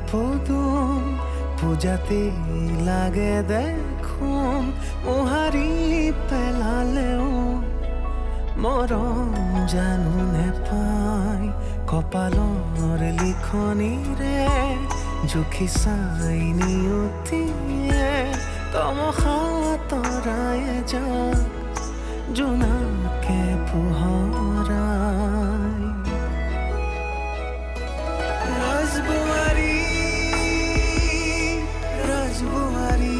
পদুম পূজাতে লাগে দেখোন মোহাৰি পেলালেও মৰম জানো নেপায় কপালৰ লিখনিৰে জুখি চাই নিয়তিয়ে তমসা তৰাই যাক জোনাকে পোহৰাই ৰাজবোৱাৰী ৰাজবোৱাৰী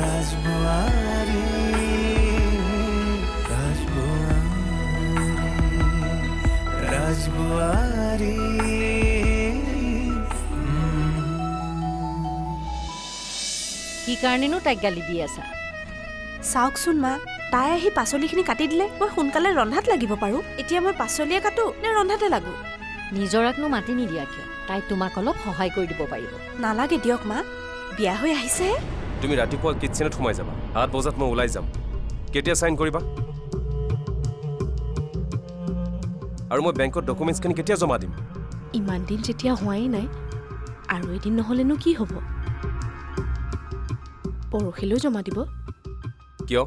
ৰাজবোৱাৰী ৰাজবোৱাৰী কি কাৰণেনো তাইক গালি দি আছা? চাওকচোন মা, তাই আহি পাচলিখিনি কাটি দিলে মই সোনকালে ৰন্ধাত লাগিব পাৰোঁ। এতিয়া মই পাচলিয়ে কাটো নে ৰন্ধাতে লাগো? নিজৰাকনো মাতি নিদিয়া কিয়? তাই তোমাক অলপ সহায় কৰি দিব পাৰিব। নালাগে দিয়ক মা, বিয়া হৈ আহিছেহে। তুমি ৰাতিপুৱা কিটচেনত সোমাই যাবা, 8 বজাত মই ওলাই যাম। কেতিয়া চাইন কৰিবা? আৰু মই বেংকত ডকুমেণ্টছখিনি কেতিয়া জমা দিম? ইমান দিন যেতিয়া হোৱাই নাই, আৰু এদিন নহ'লেনো কি হ'ব? পৰহিলৈও জমা দিব। কিয়?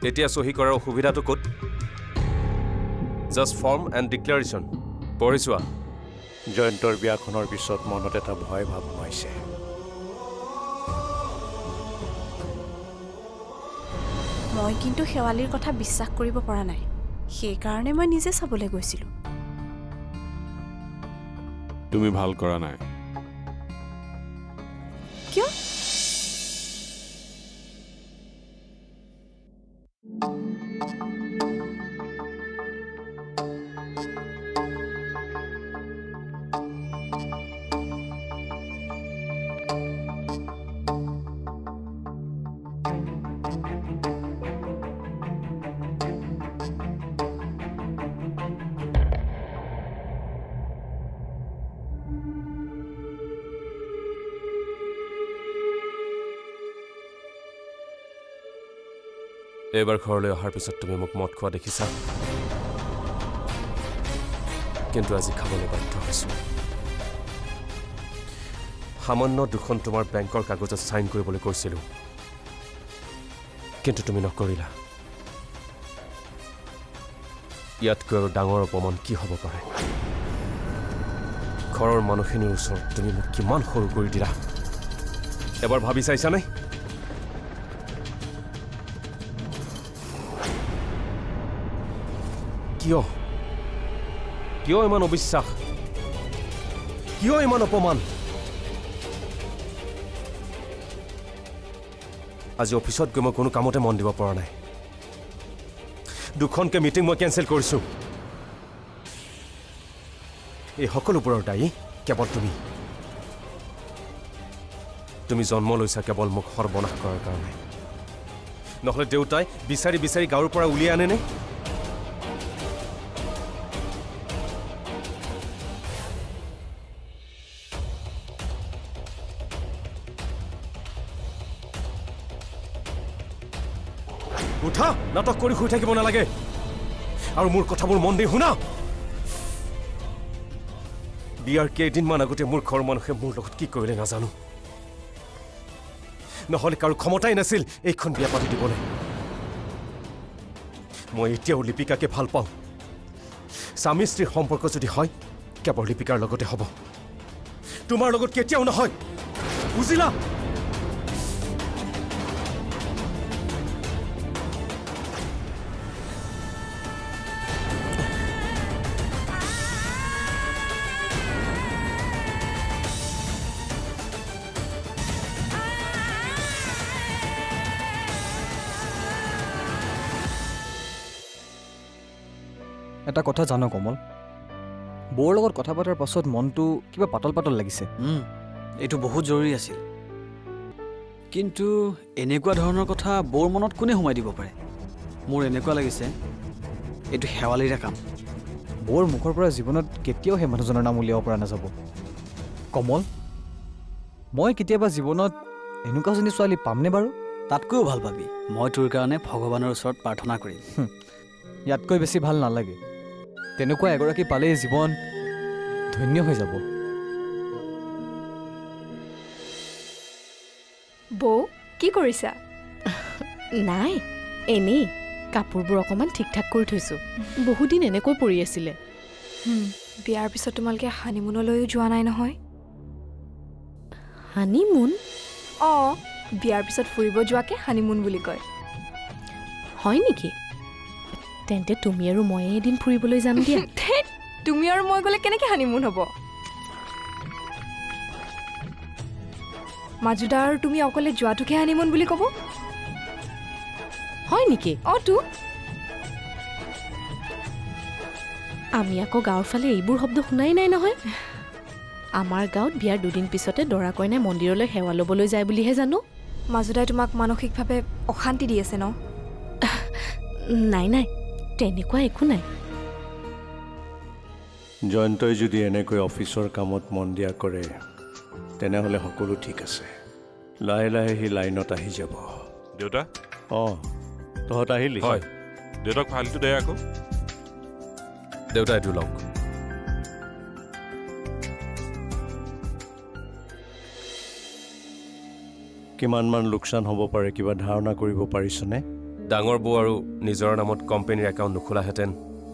এতিয়া চহী কৰাৰ অসুবিধাটো ক'ত? জাষ্ট ফৰ্ম এণ্ড ডিক্লেৰেশ্যন পঢ়ি চোৱা। জয়ন্তৰ বিয়াখনৰ পিছত মনত এটা ভয় ভাৱ সোমাইছে। মই কিন্তু শেৱালীৰ কথা বিশ্বাস কৰিব পৰা নাই, সেইকাৰণে মই নিজে চাবলৈ গৈছিলোঁ। তুমি ভাল কৰা নাই। কিয়? এইবাৰ ঘৰলৈ অহাৰ পিছত তুমি মোক মদ খোৱা দেখিছা, কিন্তু আজি খাবলৈ বাধ্য হৈছোঁ। সামান্য দুখন তোমাৰ বেংকৰ কাগজত চাইন কৰিবলৈ কৈছিলোঁ, কিন্তু তুমি নকৰিলা। ইয়াতকৈ আৰু ডাঙৰ অপমান কি হ'ব পাৰে? ঘৰৰ মানুহখিনিৰ ওচৰত তুমি মোক কিমান সৰু কৰি দিলা, এবাৰ ভাবি চাইছানে? কিয় কিয় ইমান অবিশ্বাস? কিয় ইমান অপমান? আজি অফিচত গৈ মই কোনো কামতে মন দিব পৰা নাই। দুখনকৈ মিটিং মই কেঞ্চেল কৰিছোঁ। এই সকলোবোৰৰ দায়ী কেৱল তুমি। তুমি জন্ম লৈছা কেৱল মোক সৰ্বনাশ কৰাৰ কাৰণে, নহ'লে দেউতাই বিচাৰি বিচাৰি গাঁৱৰ পৰা উলিয়াই আনেনে? উঠা, নাটক কৰি শুই থাকিব নালাগে, আৰু মোৰ কথাবোৰ মন দি শুনা। বিয়াৰ কেইদিনমান আগতে মোৰ ঘৰৰ মানুহে মোৰ লগত কি কৰিলে নাজানো, নহ'লে কাৰো ক্ষমতাই নাছিল এইখন বিয়া পাতি দিবলৈ। মই এতিয়াও লিপিকাকে ভাল পাওঁ। স্বামী স্ত্ৰীৰ সম্পৰ্ক যদি হয় কেৱল লিপিকাৰ লগতে হ'ব, তোমাৰ লগত কেতিয়াও নহয়, বুজিলা? এটা কথা জানো কমল, বৌৰ লগত কথা পতাৰ পাছত মনটো কিবা পাতল পাতল লাগিছে। এইটো বহুত জৰুৰী আছিল, কিন্তু এনেকুৱা ধৰণৰ কথা বৌৰ মনত কোনে সোমাই দিব পাৰে? মোৰ এনেকুৱা লাগিছে এইটো শেৱালীৰে কাম। বৌৰ মুখৰ পৰা জীৱনত কেতিয়াও সেই মানুহজনৰ নাম উলিয়াব পৰা নাযাব। কমল, মই কেতিয়াবা জীৱনত এনেকুৱা এজনী ছোৱালী পামনে বাৰু? তাতকৈও ভাল পাবি। মই তোৰ কাৰণে ভগৱানৰ ওচৰত প্ৰাৰ্থনা কৰিম। ইয়াতকৈ বেছি ভাল নালাগে। তেনেকুৱা এগৰাকী পালেই জীৱন ধন্য হৈ যাব। বৌ কি কৰিছা? নাই এনেই কাপোৰবোৰ অকণমান ঠিক ঠাক কৰি থৈছোঁ বহুদিন এনেকৈ পৰি আছিলে বিয়াৰ পিছত তোমালোকে হানিমুনলৈও যোৱা নাই নহয়? হানিমুন অঁ বিয়াৰ পিছত ফুৰিব যোৱাকে হানিমুন বুলি কয়। হয় নেকি তেন্তে তুমি আৰু ময়ে এদিন ফুৰিবলৈ যাম দিয়া তুমি আৰু মই গ'লে কেনেকৈ হানিমুন হ'ব? মাজুদা আৰু তুমি অকলে যোৱাটোকে হানিমুন বুলি ক'ব? হয় নেকি অঁ তো আমি আকৌ গাঁৱৰ ফালে এইবোৰ শব্দ শুনাই নাই নহয় আমাৰ গাঁৱত বিয়াৰ দুদিন পিছতে দৰা কইনাই মন্দিৰলৈ সেৱা ল'বলৈ যায় বুলিহে জানো। মাজুদাই তোমাক মানসিকভাৱে অশান্তি দি আছে ন? নাই নাই তেনেকুৱা একো নাই জয়ন্তই যদি এনেকৈ অফিচৰ কামত মন দিয়া কৰে তেনেহ'লে সকলো ঠিক আছে। লাহে লাহে সি লাইনত আহি যাব। দেউতা অঁ তহঁত আহিলি? হয় দেউতাক ফাইলটো দে আকৌ। দেউতা এইটো লওক। কিমানমান লোকচান হ'ব পাৰে কিবা ধাৰণা কৰিব পাৰিছনে? ডাঙৰ বৌ আৰু নিজৰ নামত কোম্পানীৰ একাউণ্ট নোখোলাহেঁতেন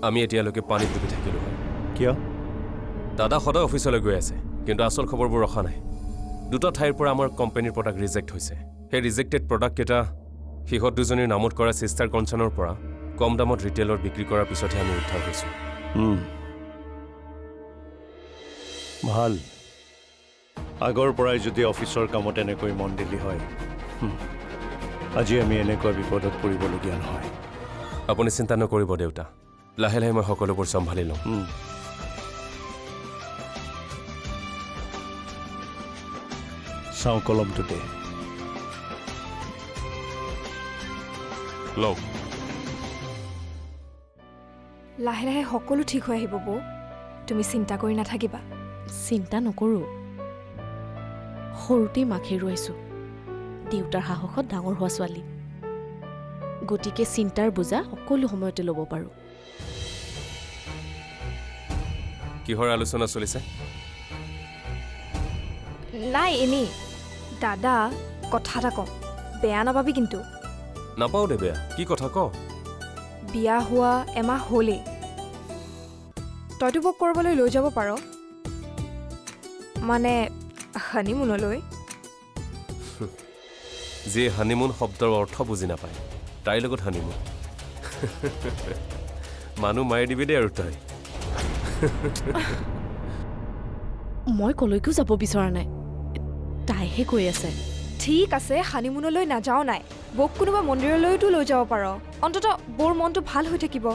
আমি এতিয়ালৈকে পানীত ডুবি থাকিলোঁ হয়। কিয়? দাদা সদায় অফিচলৈ গৈ আছে কিন্তু আচল খবৰবোৰ ৰখা নাই। দুটা ঠাইৰ পৰা আমাৰ কোম্পানীৰ প্ৰডাক্ট ৰিজেক্ট হৈছে। সেই ৰিজেক্টেড প্ৰডাক্টকেইটা সিহঁত দুজনীৰ নামত কৰা চিষ্টাৰ কনচাৰ্ণৰ পৰা কম দামত ৰিটেইলত বিক্ৰী কৰাৰ পিছতহে আমি উদ্ধাৰ হৈছোঁ। ভাল। আগৰ পৰাই যদি অফিচৰ কামত এনেকৈ মন দিলি হয় আজি আমি এনেকুৱা বিপদত পৰিবলগীয়া নহয়। আপুনি চিন্তা নকৰিব দেউতা, লাহে লাহে মই সকলোবোৰ চম্ভালি লওঁ। চাওঁ কলমটোতে। লওক। লাহে লাহে সকলো ঠিক হৈ আহিব বৌ, তুমি চিন্তা কৰি নাথাকিবা। চিন্তা নকৰোঁ, সৰুতেই মাক হেৰুৱাইছোঁ। দেউতাৰ সাহসত ডাঙৰ হোৱা ছোৱালী, গতিকে চিন্তাৰ বোজা সকলো সময়তে ল'ব পাৰোঁ। কিহৰ আলোচনা চলিছে? নাই এনেই। দাদা কথা এটা কওঁ, বেয়া নাপাবি কিন্তু। নাপাওঁ দে বেয়া, কি কথা ক? বিয়া হোৱা এমাহ হ'লেই তইতো মোক ক'ৰবালৈ লৈ যাব পাৰ, মানে হানিমুনলৈ। যিয়ে হানিমুন শব্দৰ অৰ্থ বুজি নাপায় তাইৰ লগত হানিমুন। মানুহ মাৰি দিবি দেই আৰু তই। মই কলৈকো যাব বিচৰা নাই, তাইহে কৈ আছে। ঠিক আছে হানিমুনলৈ নাযাওঁ নাই, বৌক কোনোবা মন্দিৰলৈতো লৈ যাব পাৰ, অন্ততঃ বৌৰ মনটো ভাল হৈ থাকিব।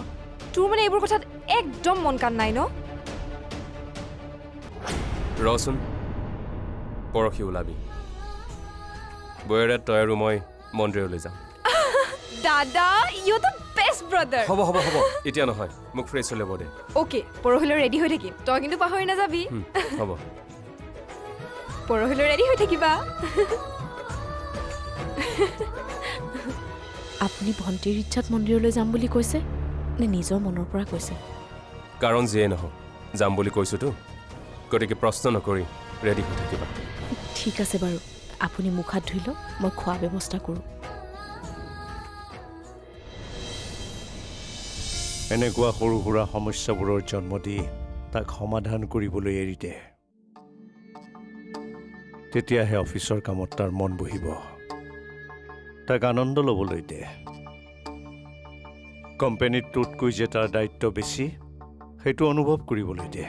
তোৰ মানে এইবোৰ কথাত একদম মন কাণ নাই ন? ৰচোন, পৰহি ওলাবি, বৌয়েৰে তই আৰু মই মন্দিৰলৈ যাম। দাদা ইউ দ্য বেষ্ট ব্ৰাদাৰ। হ'ব হ'ব হ'ব, এতিয়া নহয়, মোক ফ্ৰেছ হৈ ল'ব দে। অ'কে, পৰহিলৈ ৰেডি হৈ থাকিম, তই কিন্তু পাহৰি নাযাবি। হ'ব, পৰহিলৈ ৰেডি হৈ থাকিবা। আপুনি ভণ্টিৰ ইচ্ছাত মন্দিৰলৈ যাম বুলি কৈছে নে নিজৰ মনৰ পৰা কৈছে? কাৰণ যিয়ে নহওক যাম বুলি কৈছোঁতো, গতিকে প্ৰশ্ন নকৰি ৰেডি হৈ থাকিবা। ঠিক আছে বাৰু, আপুনি মুখ হাত ধুই লওক, মই খোৱা ব্যৱস্থা কৰোঁ। এনেকুৱা সৰু সুৰা সমস্যাবোৰৰ জন্ম দি তাক সমাধান কৰিবলৈ এৰি দে, তেতিয়াহে অফিচৰ কামত তাৰ মন বহিব। তাক আনন্দ ল'বলৈ দে। কোম্পানীটোতকৈ যে তাৰ দায়িত্ব বেছি সেইটো অনুভৱ কৰিবলৈ দে।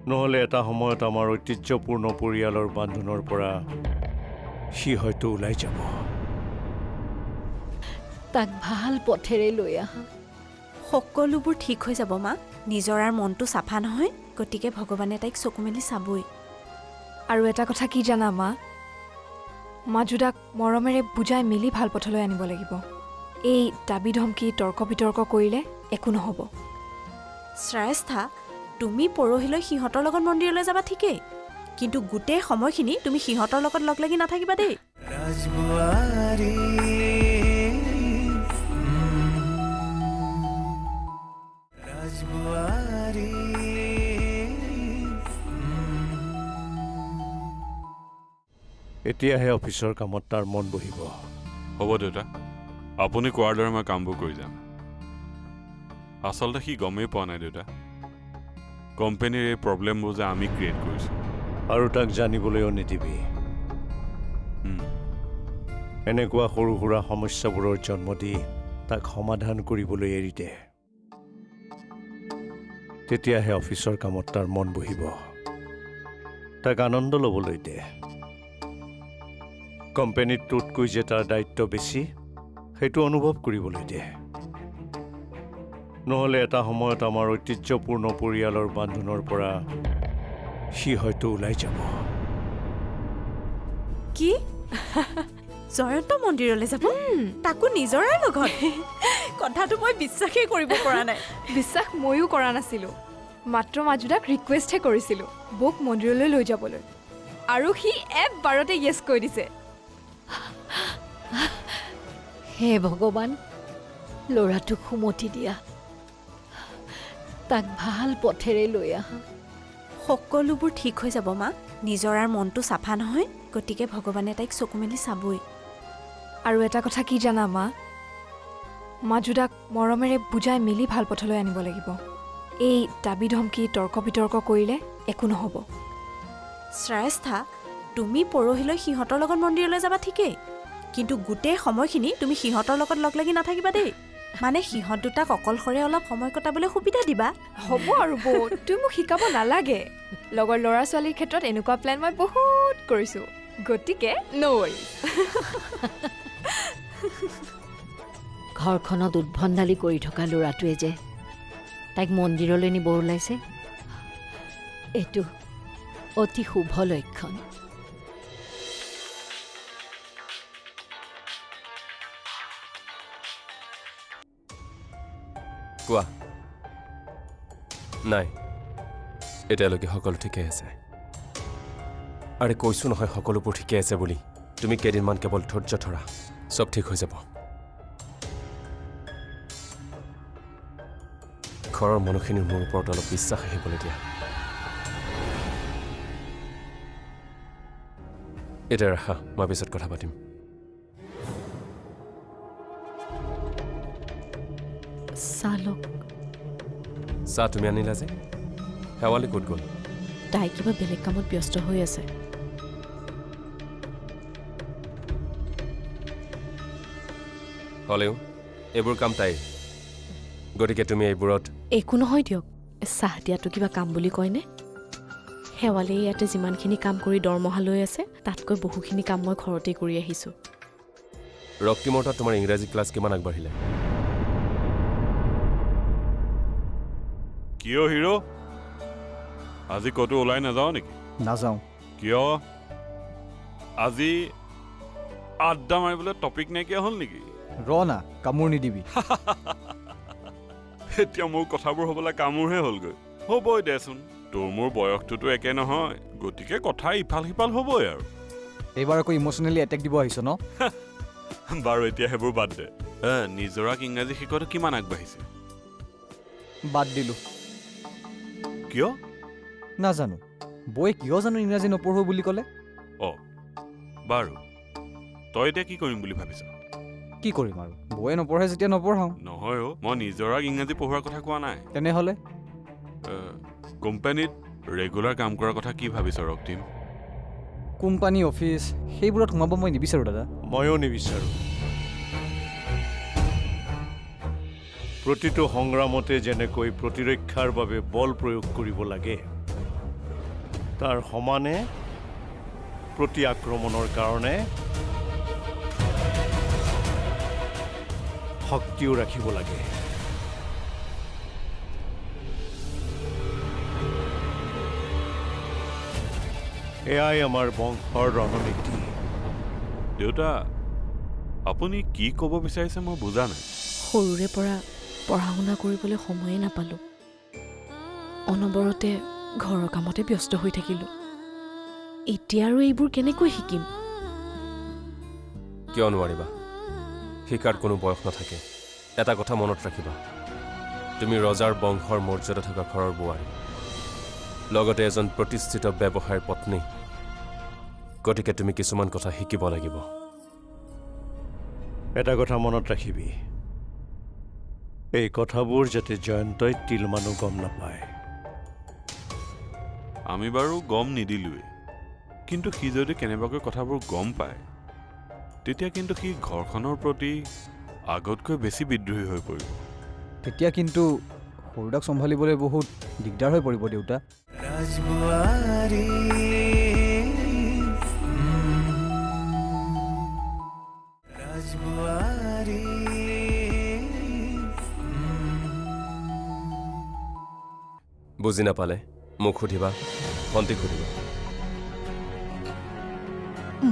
নহ'লে এটা সময়ত আমাৰ ঐতিহ্যপূৰ্ণ পৰিয়ালৰ বান্ধোনৰ পৰা সি হয়তো ওলাই যাব। তাক ভাল পথেৰে লৈ আহা। সকলোবোৰ ঠিক হৈ যাব মা। নিজৰ আৰু মনটো চাফা নহয়, গতিকে ভগৱানে তাইক চকু মেলি চাবই। আৰু এটা কথা কি জানা মা, মাজুদাক মৰমেৰে বুজাই মেলি ভাল পথলৈ আনিব লাগিব। এই দাবী ধমকি তৰ্ক বিতৰ্ক কৰিলে একো নহ'ব। শ্ৰেষ্ঠা, তুমি পৰহিলৈ সিহঁতৰ লগত মন্দিৰলৈ যাবা ঠিকেই, কিন্তু গোটেই সময়খিনি তুমি সিহঁতৰ লগত লগ লাগি নাথাকিবা দেই। राजबुआरी राजबुआरी এতিয়াহে অফিচৰ কামত তাৰ মন বহিব। হ'ব দেউতা, আপুনি কোৱাৰ দৰে মই কামবোৰ কৰি যাম। আচলতে সি গমেই পোৱা নাই দেউতা, কোম্পানীৰ এই প্ৰব্লেমবোৰ যে আমি ক্ৰিয়েট কৰিছোঁ। আৰু তাক জানিবলৈও নিদিবি। এনেকুৱা সৰু সুৰা সমস্যাবোৰৰ জন্ম দি তাক সমাধান কৰিবলৈ এৰি দে। তেতিয়াহে অফিচৰ কামত তাৰ মন বহিব। তাক আনন্দ ল'বলৈ দে। কোম্পানীটোতকৈ যে তাৰ দায়িত্ব বেছি, সেইটো অনুভৱ কৰিবলৈ দে। নহ'লে এটা সময়ত আমাৰ ঐতিহ্যপূৰ্ণ পৰিয়ালৰ বান্ধোনৰ পৰা সি হয়তো ওলাই যাব। কি জয়ন্ত মন্দিৰলৈ যাব? তাকো নিজৰে লগত? কথাটো মই বিশ্বাসেই কৰিব পৰা নাই। বিশ্বাস ময়ো কৰা নাছিলোঁ। মাত্ৰ মাজুদাক ৰিকুৱেষ্টহে কৰিছিলোঁ বৌক মন্দিৰলৈ লৈ যাবলৈ, আৰু সি এবাৰতে য়েছ কৈ দিছে। হে ভগৱান, ল'ৰাটোক সুমতি দিয়া, তাক ভাল পথেৰে লৈ আহা। সকলোবোৰ ঠিক হৈ যাব মা। নিজৰাৰ মনটো চাফা নহয়, গতিকে ভগৱানে তাইক চকু মেলি চাবই। আৰু এটা কথা কি জানা মা, মাজুদাক মৰমেৰে বুজাই মেলি ভাল পথলৈ আনিব লাগিব। এই দাবী ধমকি তৰ্ক বিতৰ্ক কৰিলে একো নহ'ব। শ্ৰেষ্ঠা, তুমি পৰহিলৈ সিহঁতৰ লগত মন্দিৰলৈ যাবা ঠিকেই, কিন্তু গোটেই সময়খিনি তুমি সিহঁতৰ লগত লগ লাগি নাথাকিবা দেই। মানে সিহঁত দুটাক অকলশৰে অলপ সময় কটাবলৈ সুবিধা দিবা। হ'ব আৰু বৌ, তুমি মোক শিকাব নালাগে। লগৰ ল'ৰা ছোৱালীৰ ক্ষেত্ৰত এনেকুৱা প্লেন মই বহুত কৰিছোঁ, গতিকে ন' ৱৰিজ। ঘৰখনত উদ্ভণ্ডালি কৰি থকা ল'ৰাটোৱে যে তাইক মন্দিৰলৈ নিব ওলাইছে, এইটো অতি শুভ লক্ষণ। কোৱা। নাই, এতিয়ালৈকে সকলো ঠিকেই আছে। আৰে কৈছোঁ নহয় সকলোবোৰ ঠিকেই আছে বুলি। তুমি কেইদিনমান কেৱল ধৈৰ্য ধৰা, চব ঠিক হৈ যাব। ঘৰৰ মানুহখিনিৰ মোৰ ওপৰত অলপ বিশ্বাস আহিবলৈ দিয়া। এতিয়া ৰাখা, মই পিছত কথা পাতিম। চালক চাহ তুমি আনিলা যে? শেৱালি ক'ত গ'ল? তাই কিবা বেলেগ কামত ব্যস্ত হৈ আছে। হ'লেও এইবোৰ কাম তাইৰ, গতিকে তুমি এইবোৰত একো নহয় দিয়ক। চাহ দিয়াটো কিবা কাম বুলি কয়নে? শেৱালিয়ে ইয়াতে যিমানখিনি কাম কৰি দৰমহা লৈ আছে, তাতকৈ বহুখিনি কাম মই ঘৰতেই কৰি আহিছোঁ। ৰক্তিমৰ তাত তোমাৰ ইংৰাজী ক্লাছ কিমান আগবাঢ়িলে? কিয় হিৰো, আজি ক'তো ওলাই নাযাওঁ নেকি? নাযাওঁ। কিয়? আজি আড্ডা মাৰিবলৈ টপিক নাইকিয়া হ'ল নেকি? ৰ না, কামোৰ নিদিবি। এতিয়া মোৰ কথাবোৰ হ'বলৈ কামোৰহে হ'লগৈ। হ'বই দেচোন, তোৰ মোৰ বয়সটোতো একে নহয়, গতিকে কথা ইফাল সিফাল হ'বই আৰু। এইবাৰ আকৌ ইম'চনেলি এটেক দিব আহিছ ন? বাৰু এতিয়া সেইবোৰ বাদ দে। নিজৰাক ইংৰাজী শিকোৱাটো কিমান আগবাঢ়িছে? বাদ দিলোঁ। কিয়? নাজানো, বৌয়ে কিয় জানো ইংৰাজী নপঢ়ো বুলি ক'লে। অঁ, বাৰু তই এতিয়া কি কৰিম বুলি ভাবিছ? কি কৰিম আৰু, বৌয়ে নপঢ়ে যেতিয়া নপঢ়াওঁ। নহয় অ', মই নিজৰাক ইংৰাজী পঢ়োৱাৰ কথা কোৱা নাই। তেনেহ'লে কোম্পানীত ৰেগুলাৰ কাম কৰাৰ কথা কি ভাবিছ ৰক্তিম? কোম্পানী অফিচ সেইবোৰত সোমাব মই নিবিচাৰোঁ দাদা। ময়ো নিবিচাৰোঁ। প্ৰতিটো সংগ্ৰামতে যেনেকৈ প্ৰতিৰক্ষাৰ বাবে বল প্ৰয়োগ কৰিব লাগে, তাৰ সমানে প্ৰতি আক্ৰমণৰ কাৰণে শক্তিও ৰাখিব লাগে। এয়াই আমাৰ বংশৰ ৰণনীতি। দেউতা, আপুনি কি ক'ব বিচাৰিছে মই বুজা নাই। সৰুৰে পৰা পঢ়া শুনা কৰিবলৈ সময়ে নাপালোঁ। অনবৰতে ঘৰৰ কামতে ব্যস্ত হৈ থাকিলোঁ। এতিয়া আৰু এইবোৰ কেনেকৈ শিকিম? কিয় নোৱাৰিবা? শিকাৰ কোনো বয়স নাথাকে। এটা কথা মনত ৰাখিবা, তুমি ৰজাৰ বংশৰ মৰ্যাদা থকা ঘৰৰ বোৱাৰী, লগতে এজন প্ৰতিষ্ঠিত ব্যৱসায়ৰ পত্নী। গতিকে তুমি কিছুমান কথা শিকিব লাগিব। এটা কথা মনত ৰাখিবি, এই কথাবোৰ যাতে জয়ন্তই তিলমানো গম নাপায়। আমি বাৰু গম নিদিলোৱে, কিন্তু সি যদি কেনেবাকৈ কথাবোৰ গম পায় তেতিয়া কিন্তু সি ঘৰখনৰ প্ৰতি আগতকৈ বেছি বিদ্ৰোহী হৈ পৰিব। তেতিয়া কিন্তু সৰুদাক চম্ভালিবলৈ বহুত দিগদাৰ হৈ পৰিব দেউতা। राजबुआरी राजबुआरी বুজি নাপালে মোক সুধিবা, ভণ্টিক সুধিবা।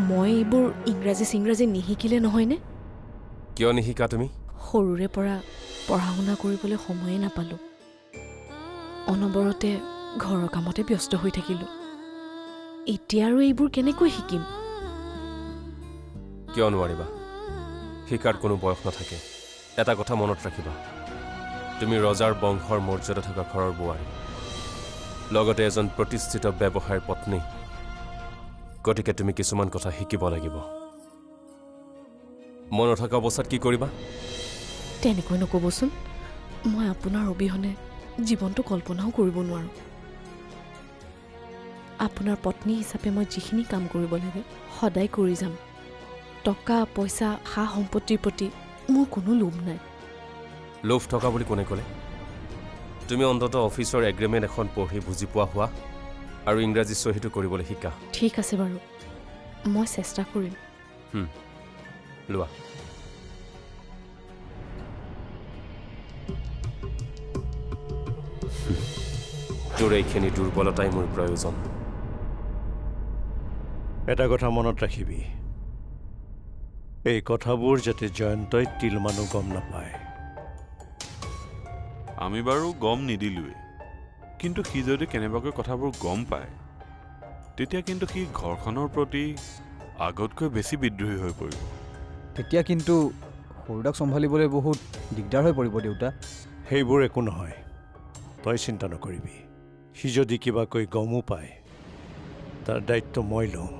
মই এইবোৰ ইংৰাজী নিশিকিলে নহয়নে? কিয় নিশিকা তুমি? সৰুৰে পৰা পঢ়া শুনা কৰিবলৈ সময়ে নাপালোঁ। অনবৰতে ঘৰৰ কামতে ব্যস্ত হৈ থাকিলোঁ। এতিয়া আৰু এইবোৰ কেনেকৈ শিকিম? কিয় নোৱাৰিবা? শিকাৰ কোনো বয়স নাথাকে। এটা কথা মনত ৰাখিবা, তুমি ৰজাৰ বংশৰ মৰ্যাদা থকা ঘৰৰ বোৱাৰী, লগতে এজন প্ৰতিষ্ঠিত ব্যৱসায়ৰ পত্নী। গতিকে তুমি কিছুমান কথা শিকিব লাগিব। মন নথকা অৱস্থাত কি কৰিবা? তেনেকৈ নক'বচোন। মই আপোনাৰ অবিহনে জীৱনটো কল্পনাও কৰিব নোৱাৰোঁ। আপোনাৰ পত্নী হিচাপে মই যিখিনি কাম কৰিব লাগে সদায় কৰি যাম। টকা পইচা সা সম্পত্তিৰ প্ৰতি মোৰ কোনো লোভ নাই। লোভ থকা বুলি কোনে ক'লে? তুমি অন্ততঃ অফিচৰ এগ্ৰিমেণ্ট এখন পঢ়ি বুজি পোৱা হোৱা আৰু ইংৰাজী চহীটো কৰিবলৈ শিকা। ঠিক আছে বাৰু, মই চেষ্টা কৰিম। লোৱা। তোৰ এইখিনি দুৰ্বলতাই মোৰ প্ৰয়োজন। এটা কথা মনত ৰাখিবি, এই কথাবোৰ যাতে জয়ন্তই তিলমানো গম নাপায়। আমি বাৰু গম নিদিলোৱে, কিন্তু সি যদি কেনেবাকৈ কথাবোৰ গম পায় তেতিয়া কিন্তু সি ঘৰখনৰ প্ৰতি আগতকৈ বেছি বিদ্ৰোহী হৈ পৰিব। তেতিয়া কিন্তু সৰুদাক চম্ভালিবলৈ বহুত দিগদাৰ হৈ পৰিব দেউতা। সেইবোৰ একো নহয়, তই চিন্তা নকৰিবি। সি যদি কিবাকৈ গমো পায় তাৰ দায়িত্ব মই লওঁ।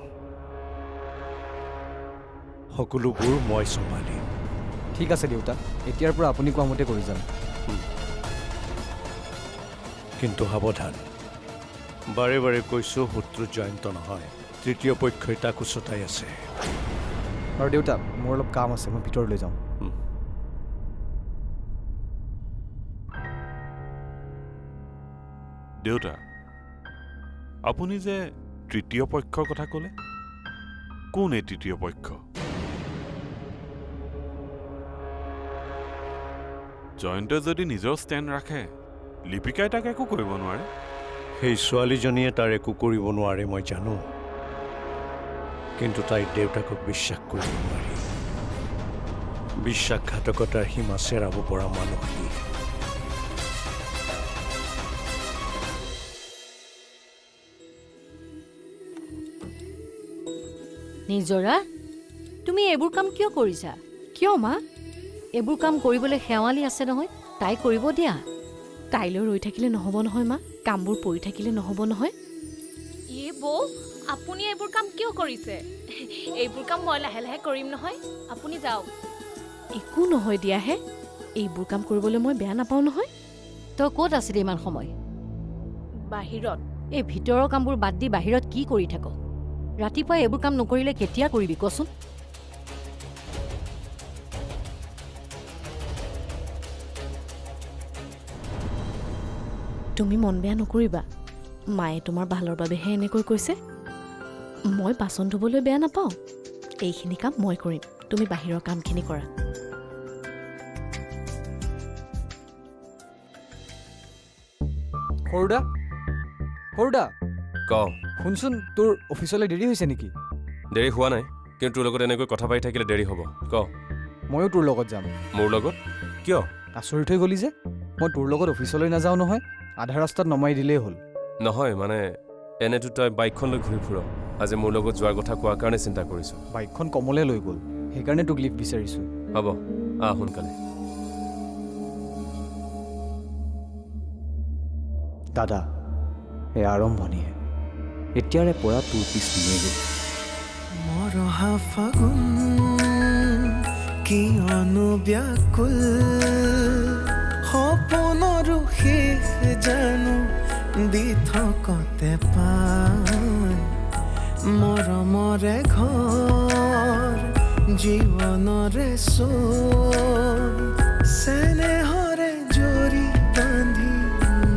সকলোবোৰ মই চম্ভালিম। ঠিক আছে দেউতা, এতিয়াৰ পৰা আপুনি কোৱা মতে কৰি যাম। কিন্তু সাৱধান, বাৰে বাৰে কৈছোঁ শত্ৰু জয়ন্ত নহয়, তৃতীয় পক্ষই তাক উচতাই আছে। আৰু দেউতা, মোৰ অলপ কাম আছে, মই ভিতৰলৈ যাওঁ। দেউতা, আপুনি যে তৃতীয় পক্ষৰ কথা ক'লে, কোন এই তৃতীয় পক্ষ? জয়ন্তই যদি নিজৰ ষ্টেণ্ড ৰাখে লিপিকাই তাক একো কৰিব নোৱাৰে। সেই ছোৱালীজনীয়ে তাৰ একো কৰিব নোৱাৰে মই জানো, কিন্তু তাইৰ দেউতাকক বিশ্বাস কৰিব নোৱাৰি। বিশ্বাসঘাতকতাৰ সীমা চেৰাব পৰা মানুহ সি। নিজৰা, তুমি এইবোৰ কাম কিয় কৰিছা? কিয় মা? এইবোৰ কাম কৰিবলৈ শেৱালি আছে নহয়, তাই কৰিব দিয়া। তাইলৈ ৰৈ থাকিলে নহ'ব নহয় মা, কামবোৰ পৰি থাকিলে নহ'ব নহয়। বৌ, আপুনি এইবোৰ কাম কিয় কৰিছে? এইবোৰ কাম মই লাহে লাহে কৰিম নহয়, আপুনি যাওক। একো নহয় দিয়াহে, এইবোৰ কাম কৰিবলৈ মই বেয়া নাপাওঁ নহয়। তই ক'ত আছিলি ইমান সময়? বাহিৰত। এই ভিতৰৰ কামবোৰ বাদ দি বাহিৰত কি কৰি থাক? ৰাতিপুৱা এইবোৰ কাম নকৰিলে কেতিয়া কৰিবি কচোন? তুমি মন বেয়া নকৰিবা, মায়ে তোমাৰ ভালৰ বাবেহে এনেকৈ কৈছে। মই বাচন ধুবলৈ বেয়া নাপাওঁ, এইখিনি কাম মই কৰিম, তুমি বাহিৰৰ কামখিনি কৰা। সৰুদা, সৰুদা, ক। শুনচোন, তোৰ অফিচলৈ দেৰি হৈছে নেকি? দেৰি হোৱা নাই, কিন্তু তোৰ লগত এনেকৈ কথা পাতি থাকিলে দেৰি হ'ব। ক। ময়ো তোৰ লগত যাম। মোৰ লগত? কিয়? আচৰিত হৈ গ'লি যে, মই তোৰ লগত অফিচলৈ নাযাওঁ নহয়, আধা ৰাস্তাত নমাই দিলেই হ'ল। নহয় মানে এনেতো তই বাইকখন লৈ ঘূৰি ফুৰ, আজি মোৰ লগত যোৱাৰ কথা কোৱাৰ কাৰণে চিন্তা কৰিছোঁ। বাইকখন কমলে লৈ গ'ল, সেইকাৰণে তোক লিফ্ট বিচাৰিছোঁ। হ'ব, আহ সোনকালে। দাদা, এই আৰম্ভণিহে, এতিয়াৰে পৰা তোৰ পিছ নিয়েগৈ। মৰহা ফাগুন কিয়নো ব্যাকুল সপোনৰো শেষ জানো দি থকতে পাই মৰমৰে ঘৰ জীৱনৰে চোৰ চেনেহৰে জৰি বান্ধি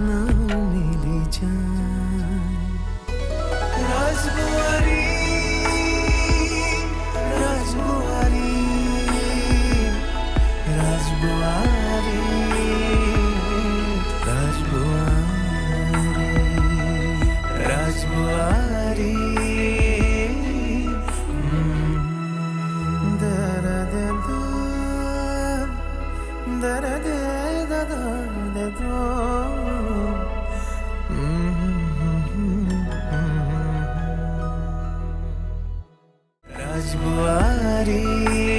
নাও মিলি যায় ৰাজবোৱাৰী ৰাজবোৱাৰী ৰাজবোৱাৰী ৰাজবোৱাৰী ৰাজবোৱাৰী ৰাজবুয়াৰি